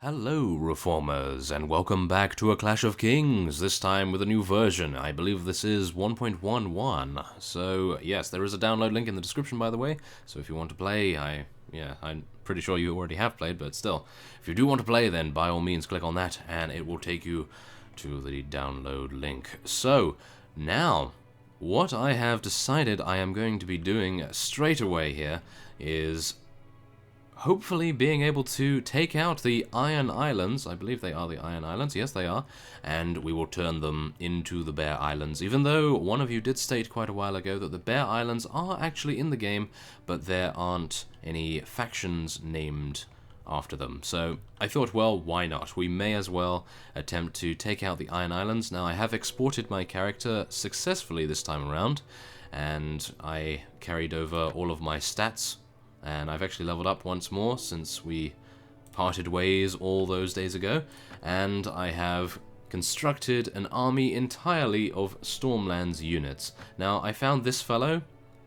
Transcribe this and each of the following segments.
Hello, Reformers, and welcome back to A Clash of Kings, this time with a new version. I believe this is 1.11. So, yes, there is a download link in the description, by the way, so if you want to play, I'm pretty sure you already have played, but still, if you do want to play, then by all means click on that, and it will take you to the download link. So, now, what I have decided I am going to be doing straight away here is hopefully being able to take out the Iron Islands. I believe they are the Iron Islands. Yes, they are. And we will turn them into the Bear Islands, even though one of you did state quite a while ago that the Bear Islands are actually in the game, but there aren't any factions named after them. So I thought, well, why not? We may as well attempt to take out the Iron Islands. Now, I have exported my character successfully this time around, and I carried over all of my stats. And I've actually leveled up once more since we parted ways all those days ago. And I have constructed an army entirely of Stormlands units. Now, I found this fellow,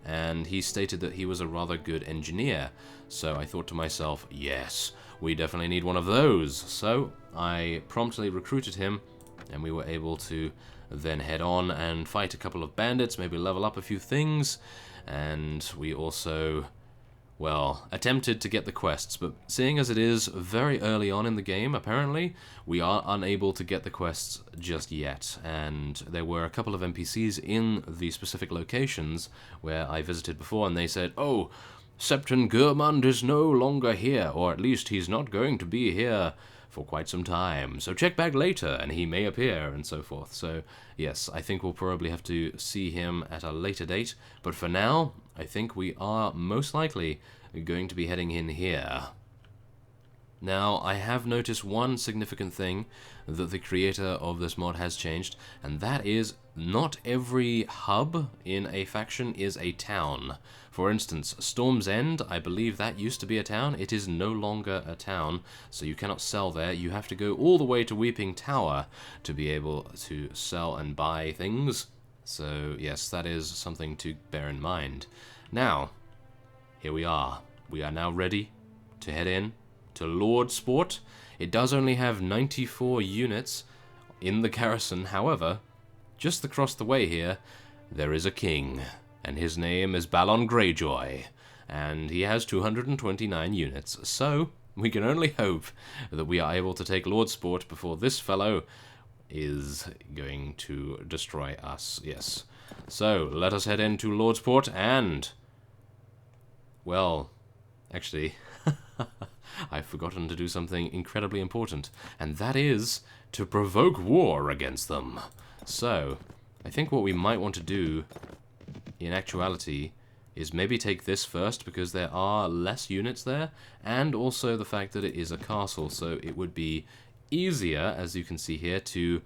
and he stated that he was a rather good engineer. So I thought to myself, yes, we definitely need one of those. So I promptly recruited him, and we were able to then head on and fight a couple of bandits, maybe level up a few things. And we also, well, attempted to get the quests, but seeing as it is very early on in the game, apparently, we are unable to get the quests just yet, and there were a couple of NPCs in the specific locations where I visited before, and they said, oh, Septon Gurmund is no longer here, or at least he's not going to be here for quite some time, so check back later and he may appear, and so forth. So yes, I think we'll probably have to see him at a later date, but for now, I think we are most likely going to be heading in here. Now, I have noticed one significant thing that the creator of this mod has changed, and that is not every hub in a faction is a town. For instance, Storm's End, I believe that used to be a town. It is no longer a town, so you cannot sell there. You have to go all the way to Weeping Tower to be able to sell and buy things. So, yes, that is something to bear in mind. Now, here we are. We are now ready to head in to Lordsport. It does only have 94 units in the garrison. However, just across the way here, there is a king, and his name is Balon Greyjoy, and he has 229 units. So, we can only hope that we are able to take Lordsport before this fellow is going to destroy us. Yes. So, let us head into Lordsport and, well, actually, I've forgotten to do something incredibly important, and that is to provoke war against them. So, I think what we might want to do, in actuality, is maybe take this first, because there are less units there, and also the fact that it is a castle, so it would be easier, as you can see here, to,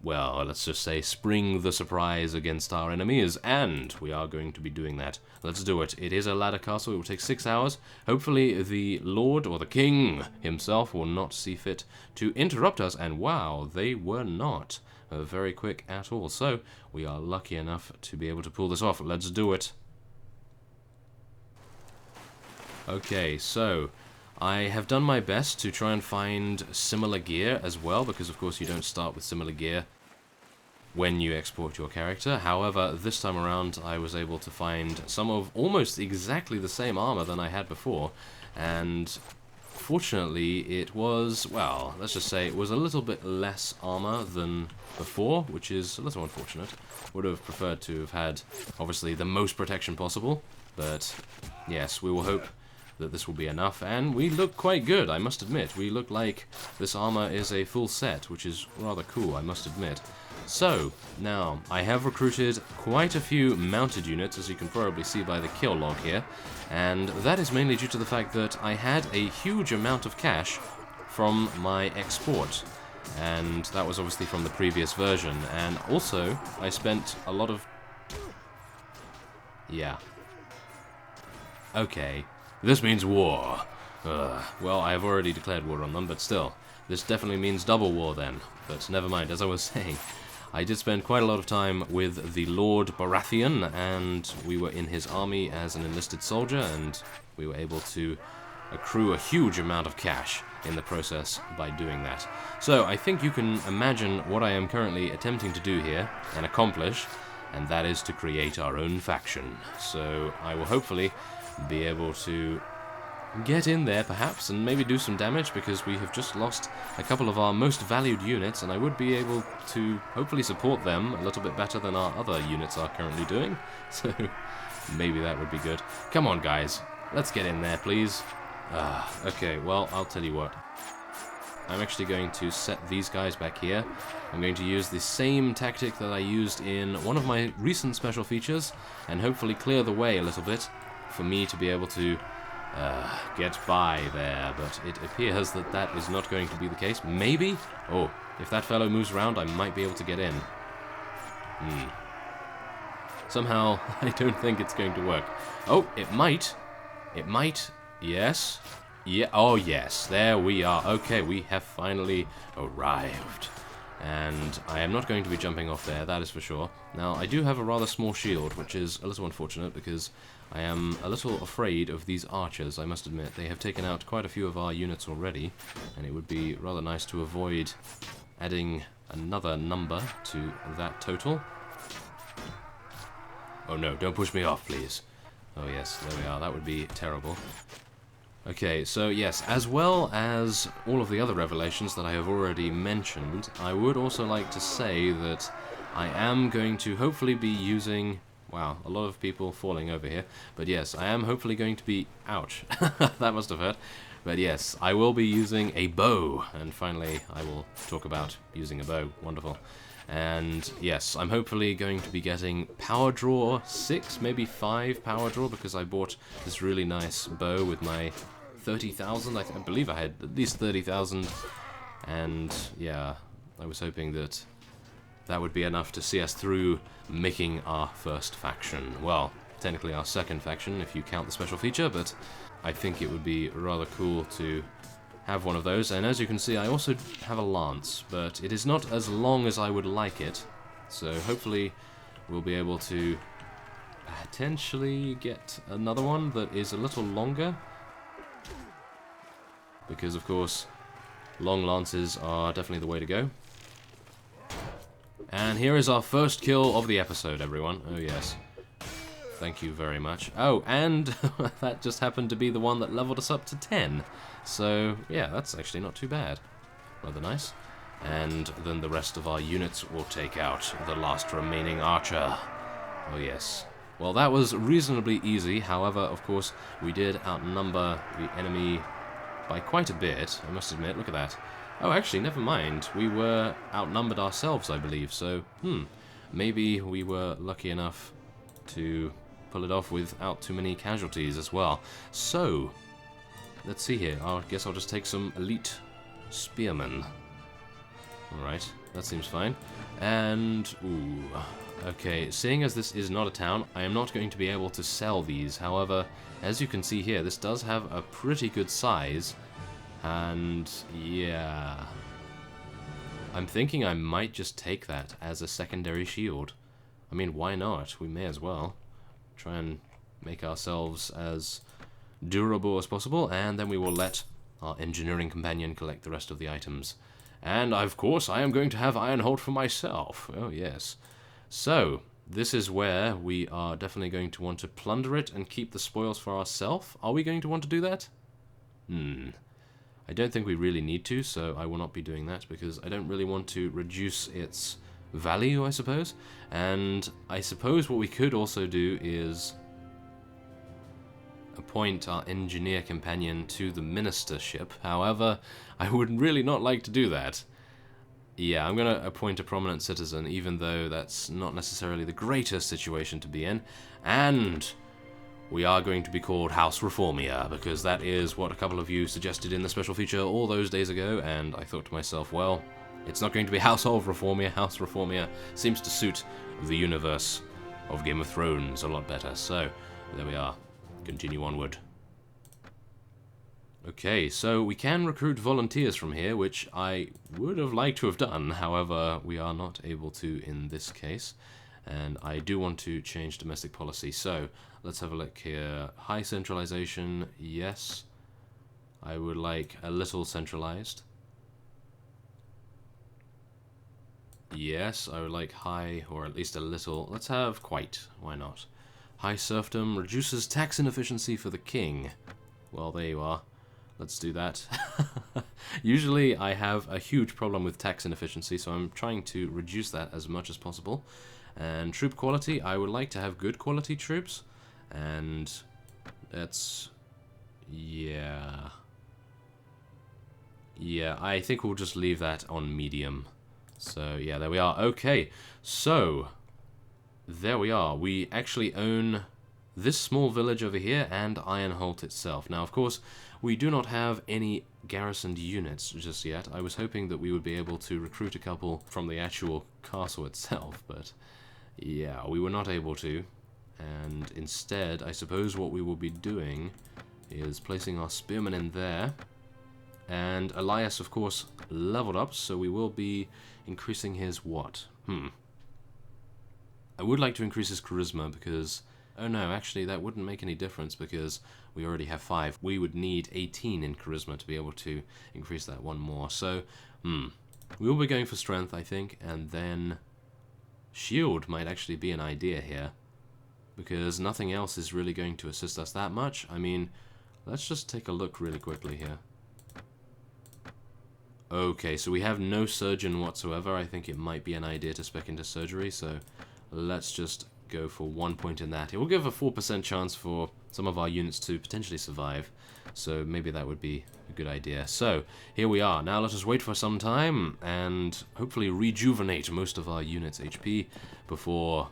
well, let's just say, spring the surprise against our enemies, and we are going to be doing that. Let's do it. It is a ladder castle. It will take 6 hours. Hopefully the Lord, or the King himself, will not see fit to interrupt us, and wow, they were not very quick at all. So, we are lucky enough to be able to pull this off. Let's do it. Okay, so I have done my best to try and find similar gear as well, because of course you don't start with similar gear when you export your character. However, this time around I was able to find some of almost exactly the same armor than I had before, and fortunately it was, well, let's just say it was a little bit less armor than before, which is a little unfortunate. Would have preferred to have had, obviously, the most protection possible, but yes, we will hope that this will be enough, and we look quite good, I must admit. We look like this armor is a full set, which is rather cool, I must admit. So, now, I have recruited quite a few mounted units, as you can probably see by the kill log here, and that is mainly due to the fact that I had a huge amount of cash from my export, and that was obviously from the previous version, and also, I spent a lot of... yeah. Okay. This means war. Well, I have already declared war on them, but still. This definitely means double war then. But never mind, as I was saying, I did spend quite a lot of time with the Lord Baratheon, and we were in his army as an enlisted soldier, and we were able to accrue a huge amount of cash in the process by doing that. So I think you can imagine what I am currently attempting to do here and accomplish, and that is to create our own faction. So I will hopefully be able to get in there perhaps and maybe do some damage, because we have just lost a couple of our most valued units, and I would be able to hopefully support them a little bit better than our other units are currently doing. So maybe that would be good. Come on guys, let's get in there please. Okay, well I'll tell you what. I'm actually going to set these guys back here. I'm going to use the same tactic that I used in one of my recent special features and hopefully clear the way a little bit for me to be able to get by there, but it appears that that is not going to be the case. Maybe? Oh, if that fellow moves around, I might be able to get in. Somehow, I don't think it's going to work. Oh, it might. It might. Yes. Yeah. Oh, yes. There we are. Okay, we have finally arrived. And I am not going to be jumping off there, that is for sure. Now, I do have a rather small shield, which is a little unfortunate because I am a little afraid of these archers, I must admit. They have taken out quite a few of our units already, and it would be rather nice to avoid adding another number to that total. Oh no, don't push me off, please. Oh yes, there we are. That would be terrible. Okay, so yes, as well as all of the other revelations that I have already mentioned, I would also like to say that I am going to hopefully be using... Wow, a lot of people falling over here. But yes, I am hopefully going to be... Ouch, that must have hurt. But yes, I will be using a bow, and finally I will talk about using a bow. Wonderful. And yes, I'm hopefully going to be getting power draw 6, maybe 5 power draw, because I bought this really nice bow with my 30,000. I believe I had at least 30,000, and yeah, I was hoping that that would be enough to see us through making our first faction. Well, technically our second faction if you count the special feature, but I think it would be rather cool to have one of those. And as you can see, I also have a lance, but it is not as long as I would like it, so hopefully we'll be able to potentially get another one that is a little longer, because of course long lances are definitely the way to go. And here is our first kill of the episode, everyone. Oh yes, thank you very much. Oh, and that just happened to be the one that leveled us up to 10. So, yeah, that's actually not too bad. Rather nice. And then the rest of our units will take out the last remaining archer. Oh, yes. Well, that was reasonably easy. However, of course, we did outnumber the enemy by quite a bit, I must admit. Look at that. Oh, actually, never mind. We were outnumbered ourselves, I believe. So, maybe we were lucky enough to pull it off without too many casualties as well. So... let's see here. I guess I'll just take some elite spearmen. Alright, that seems fine. And, ooh, okay, seeing as this is not a town, I am not going to be able to sell these. However, as you can see here, this does have a pretty good size. And, yeah, I'm thinking I might just take that as a secondary shield. I mean, why not? We may as well try and make ourselves as durable as possible, and then we will let our engineering companion collect the rest of the items. And of course I am going to have Ironhold for myself. Oh yes. So this is where we are definitely going to want to plunder it and keep the spoils for ourselves. Are we going to want to do that? I don't think we really need to, so I will not be doing that because I don't really want to reduce its value, I suppose. And I suppose what we could also do is appoint our engineer companion to the ministership. However, I would really not like to do that. Yeah, I'm going to appoint a prominent citizen, even though that's not necessarily the greatest situation to be in. And we are going to be called House Reformia, because that is what a couple of you suggested in the special feature all those days ago, and I thought to myself, well, it's not going to be Household Reformia. House Reformia seems to suit the universe of Game of Thrones a lot better. So, there we are. Continue onward. Okay, so we can recruit volunteers from here, which I would have liked to have done. However, we are not able to in this case. And I do want to change domestic policy. So, let's have a look here. High centralization, yes. I would like a little centralized. Yes, I would like high, or at least a little. Let's have quite. Why not? High serfdom reduces tax inefficiency for the king. Well, there you are. Let's do that. Usually I have a huge problem with tax inefficiency, so I'm trying to reduce that as much as possible. And troop quality, I would like to have good quality troops. And that's... yeah. Yeah, I think we'll just leave that on medium. So, yeah, there we are. Okay, so, there we are. We actually own this small village over here and Ironholt itself. Now, of course, we do not have any garrisoned units just yet. I was hoping that we would be able to recruit a couple from the actual castle itself, but, yeah, we were not able to. And instead, I suppose what we will be doing is placing our spearmen in there. And Elias, of course, leveled up, so we will be increasing his what? I would like to increase his charisma because... oh no, actually that wouldn't make any difference because we already have 5. We would need 18 in charisma to be able to increase that one more. So, we will be going for strength, I think, and then shield might actually be an idea here because nothing else is really going to assist us that much. I mean, let's just take a look really quickly here. Okay, so we have no surgeon whatsoever. I think it might be an idea to spec into surgery, so let's just go for 1 point in that. It will give a 4% chance for some of our units to potentially survive, so maybe that would be a good idea. So, here we are. Now let us wait for some time and hopefully rejuvenate most of our units' HP before...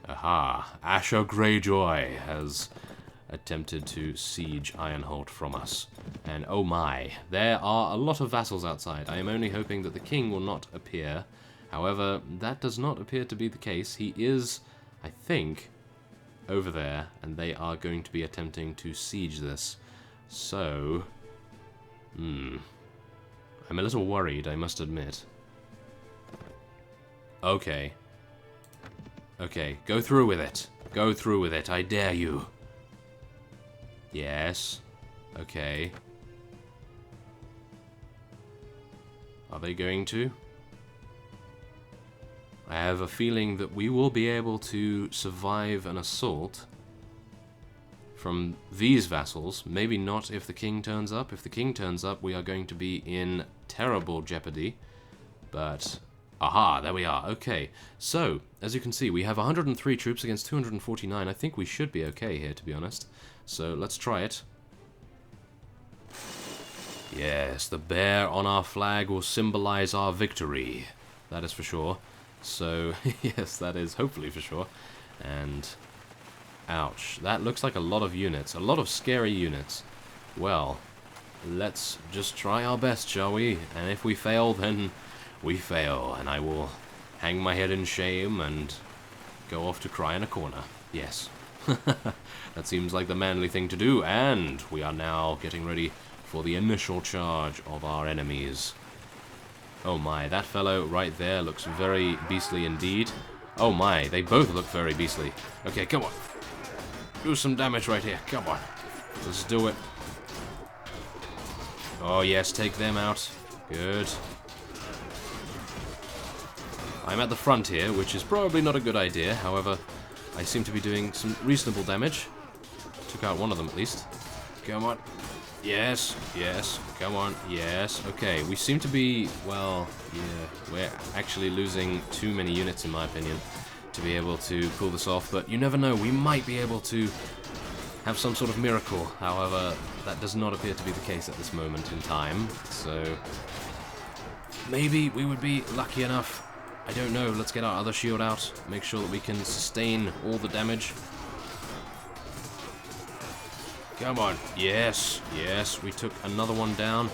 aha! Asher Greyjoy has attempted to siege Ironholt from us. And oh my, there are a lot of vassals outside. I am only hoping that the king will not appear. However, that does not appear to be the case. He is, I think, over there, and they are going to be attempting to siege this. So, I'm a little worried, I must admit. Okay. Okay, go through with it. Go through with it, I dare you. Yes. Okay. Are they going to? I have a feeling that we will be able to survive an assault from these vassals. Maybe not if the king turns up. If the king turns up, we are going to be in terrible jeopardy. But, aha, there we are. Okay, so, as you can see, we have 103 troops against 249. I think we should be okay here, to be honest. So, let's try it. Yes, the bear on our flag will symbolize our victory. That is for sure. So, yes, that is hopefully for sure. And, ouch. That looks like a lot of units. A lot of scary units. Well, let's just try our best, shall we? And if we fail, then we fail. And I will hang my head in shame and go off to cry in a corner. Yes. That seems like the manly thing to do. And we are now getting ready for the initial charge of our enemies. Oh my, that fellow right there looks very beastly indeed. Oh my, they both look very beastly. Okay, come on. Do some damage right here. Come on. Let's do it. Oh yes, take them out. Good. I'm at the front here, which is probably not a good idea. However, I seem to be doing some reasonable damage. Took out one of them at least. Come on. Yes, yes, come on, yes. Okay, we seem to be, well, yeah, we're actually losing too many units in my opinion to be able to pull this off, but you never know, we might be able to have some sort of miracle. However, that does not appear to be the case at this moment in time, so maybe we would be lucky enough. I don't know, let's get our other shield out, make sure that we can sustain all the damage. Come on. Yes, yes, we took another one down.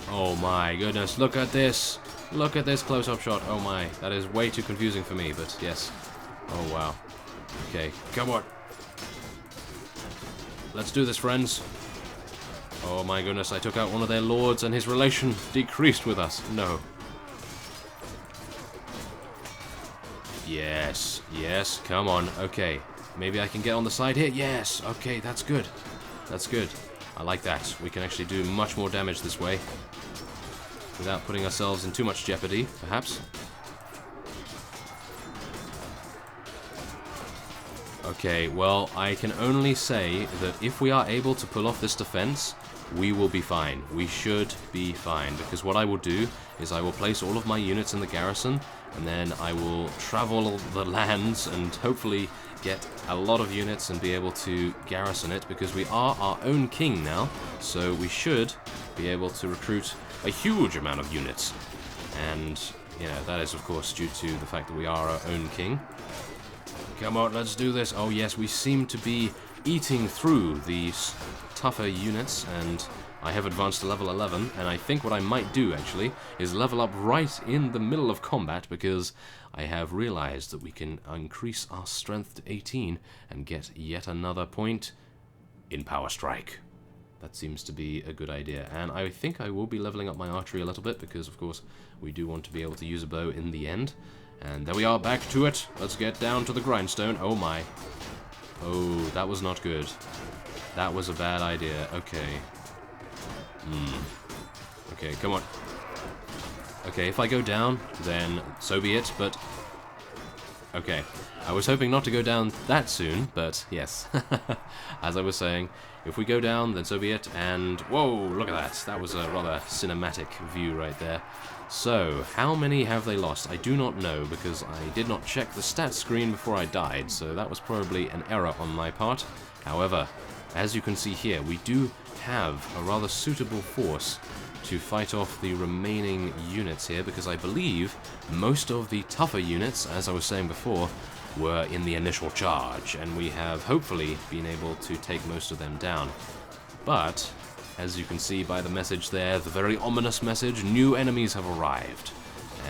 Oh my goodness, look at this. Look at this close-up shot. Oh my, that is way too confusing for me, but yes. Oh wow. Okay, come on. Let's do this, friends. Oh my goodness, I took out one of their lords and his relation decreased with us. No. Yes, yes, come on. Okay. Maybe I can get on the side here. Yes. Okay, that's good. That's good. I like that. We can actually do much more damage this way without putting ourselves in too much jeopardy, perhaps. Okay, well, I can only say that if we are able to pull off this defense, we will be fine. We should be fine, because what I will do is I will place all of my units in the garrison, and then I will travel the lands and hopefully get a lot of units and be able to garrison it, because we are our own king now, so we should be able to recruit a huge amount of units. And, you know, that is of course due to the fact that we are our own king. Come on, let's do this. Oh yes, we seem to be eating through these tougher units, and I have advanced to level 11, and I think what I might do actually is level up right in the middle of combat, because I have realized that we can increase our strength to 18 and get yet another point in Power Strike. That seems to be a good idea, and I think I will be leveling up my archery a little bit, because of course we do want to be able to use a bow in the end. And there we are, back to it. Let's get down to the grindstone. Oh my. Oh, that was not good. That was a bad idea. Okay. Okay, come on. Okay, if I go down, then so be it, but... Okay. I was hoping not to go down that soon, but yes. As I was saying, if we go down, then so be it, and... Whoa, look at that. That was a rather cinematic view right there. So, how many have they lost? I do not know, because I did not check the stats screen before I died, so that was probably an error on my part. However, as you can see here, we do have a rather suitable force to fight off the remaining units here, because I believe most of the tougher units, as I was saying before, were in the initial charge, and we have hopefully been able to take most of them down. But, as you can see by the message there, the very ominous message, new enemies have arrived,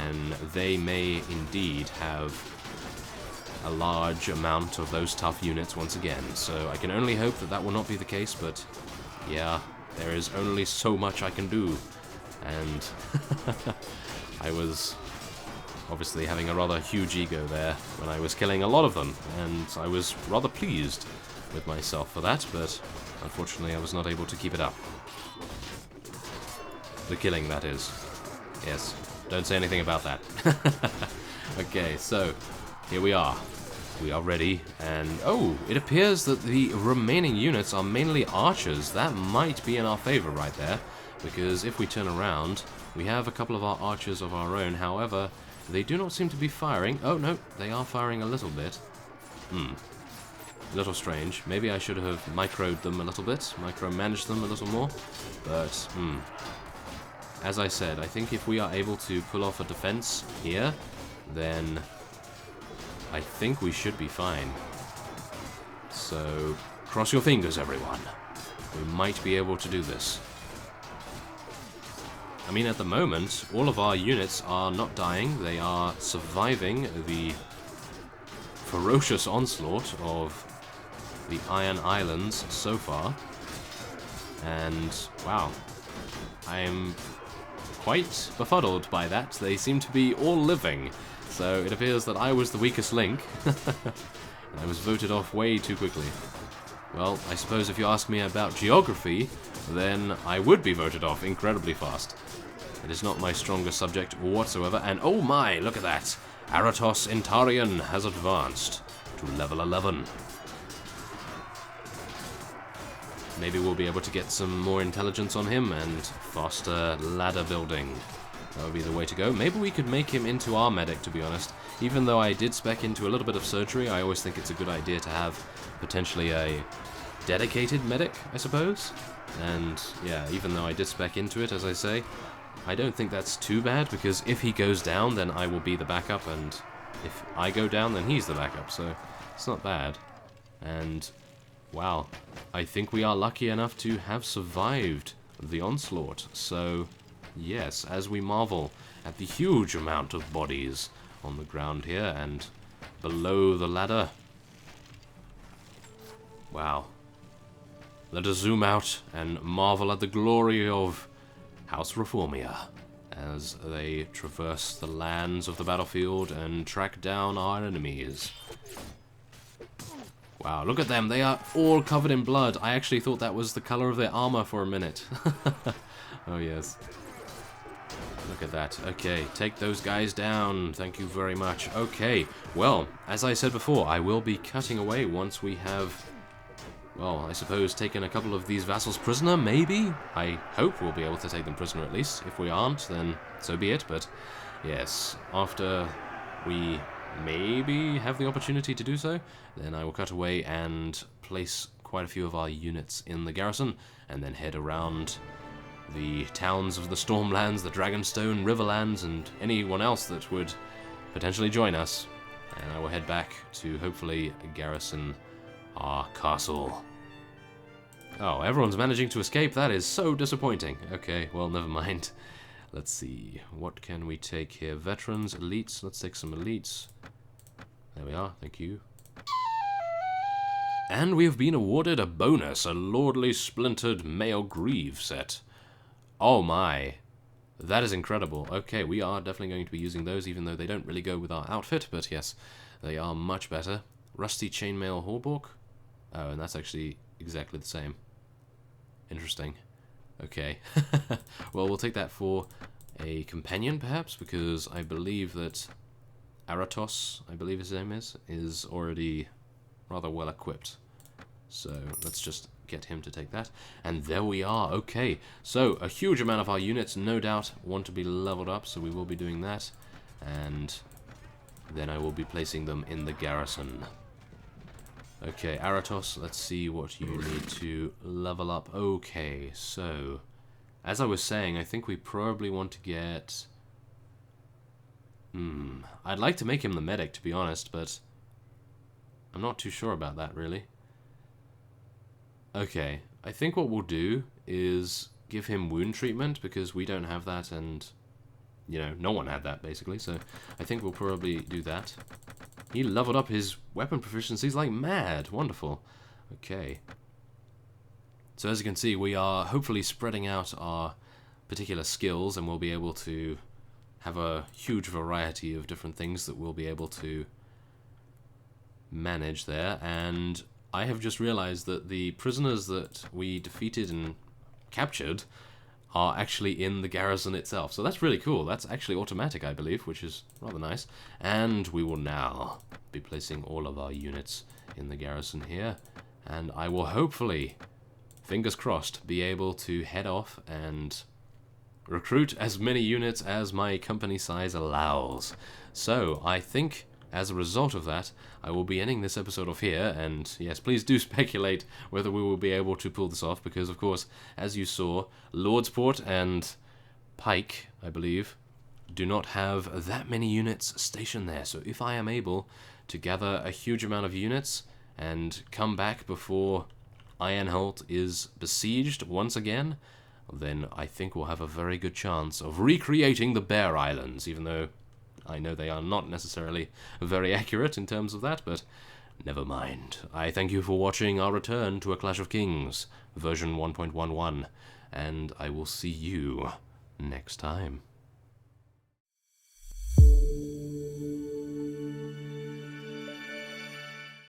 and they may indeed have a large amount of those tough units once again. So I can only hope that that will not be the case, but yeah, there is only so much I can do, and I was obviously having a rather huge ego there when I was killing a lot of them, and I was rather pleased with myself for that, but unfortunately I was not able to keep it up. The killing, that is. Yes, don't say anything about that. Okay, so here we are. We are ready, and oh, it appears that the remaining units are mainly archers. That might be in our favor right there, because if we turn around, we have a couple of our archers of our own. However, they do not seem to be firing. Oh no, they are firing a little bit. A little strange. Maybe I should have microed them a little bit, micromanaged them a little more, but as I said, I think if we are able to pull off a defense here, then I think we should be fine. So, cross your fingers, everyone. We might be able to do this. I mean, at the moment, all of our units are not dying. They are surviving the ferocious onslaught of the Iron Islands so far. And, wow, I'm quite befuddled by that. They seem to be all living. So it appears that I was the weakest link. And I was voted off way too quickly. Well, I suppose if you ask me about geography, then I would be voted off incredibly fast. It is not my strongest subject whatsoever, and oh my, look at that! Aratos Intarian has advanced to level 11. Maybe we'll be able to get some more intelligence on him and faster ladder building. That would be the way to go. Maybe we could make him into our medic, to be honest. Even though I did spec into a little bit of surgery, I always think it's a good idea to have potentially a dedicated medic, I suppose. And yeah, even though I did spec into it, as I say, I don't think that's too bad, because if he goes down, then I will be the backup, and if I go down, then he's the backup, so it's not bad. And wow, I think we are lucky enough to have survived the onslaught, so yes, as we marvel at the huge amount of bodies on the ground here and below the ladder. Wow. Let us zoom out and marvel at the glory of House Reformia as they traverse the lands of the battlefield and track down our enemies. Wow, look at them. They are all covered in blood. I actually thought that was the color of their armor for a minute. Oh, yes. Look at that. Okay, take those guys down. Thank you very much. Okay, well, as I said before, I will be cutting away once we have, well, I suppose taken a couple of these vassals prisoner, maybe? I hope we'll be able to take them prisoner at least. If we aren't, then so be it, but yes, after we maybe have the opportunity to do so, then I will cut away and place quite a few of our units in the garrison, and then head around the towns of the Stormlands, the Dragonstone, Riverlands, and anyone else that would potentially join us. And I will head back to hopefully garrison our castle. Oh, everyone's managing to escape. That is so disappointing. Okay, well, never mind. Let's see. What can we take here? Veterans, elites. Let's take some elites. There we are. Thank you. And we have been awarded a bonus, a Lordly Splintered Male Greave set. Oh my, that is incredible. Okay, we are definitely going to be using those, even though they don't really go with our outfit, but yes, they are much better. Rusty Chainmail Hawbork. Oh, and that's actually exactly the same. Interesting. Okay. Well, we'll take that for a companion, perhaps, because I believe that Aratos, I believe his name is already rather well equipped. So let's just get him to take that. And there we are. Okay, so a huge amount of our units no doubt want to be leveled up, so we will be doing that. And then I will be placing them in the garrison. Okay, Aratos, let's see what you need to level up. Okay, so as I was saying, I think we probably want to get... I'd like to make him the medic, to be honest, but I'm not too sure about that, really. Okay, I think what we'll do is give him wound treatment, because we don't have that, and, you know, no one had that, basically, so I think we'll probably do that. He leveled up his weapon proficiencies like mad. Wonderful. Okay. So as you can see, we are hopefully spreading out our particular skills, and we'll be able to have a huge variety of different things that we'll be able to manage there. And I have just realized that the prisoners that we defeated and captured are actually in the garrison itself. So that's really cool. That's actually automatic, I believe, which is rather nice. And we will now be placing all of our units in the garrison here. And I will hopefully, fingers crossed, be able to head off and recruit as many units as my company size allows. So I think as a result of that, I will be ending this episode off here, and yes, please do speculate whether we will be able to pull this off, because of course, as you saw, Lordsport and Pike, I believe, do not have that many units stationed there. So if I am able to gather a huge amount of units and come back before Ironholt is besieged once again, then I think we'll have a very good chance of recreating the Bear Islands, even though I know they are not necessarily very accurate in terms of that, but never mind. I thank you for watching our return to A Clash of Kings, version 1.11, and I will see you next time.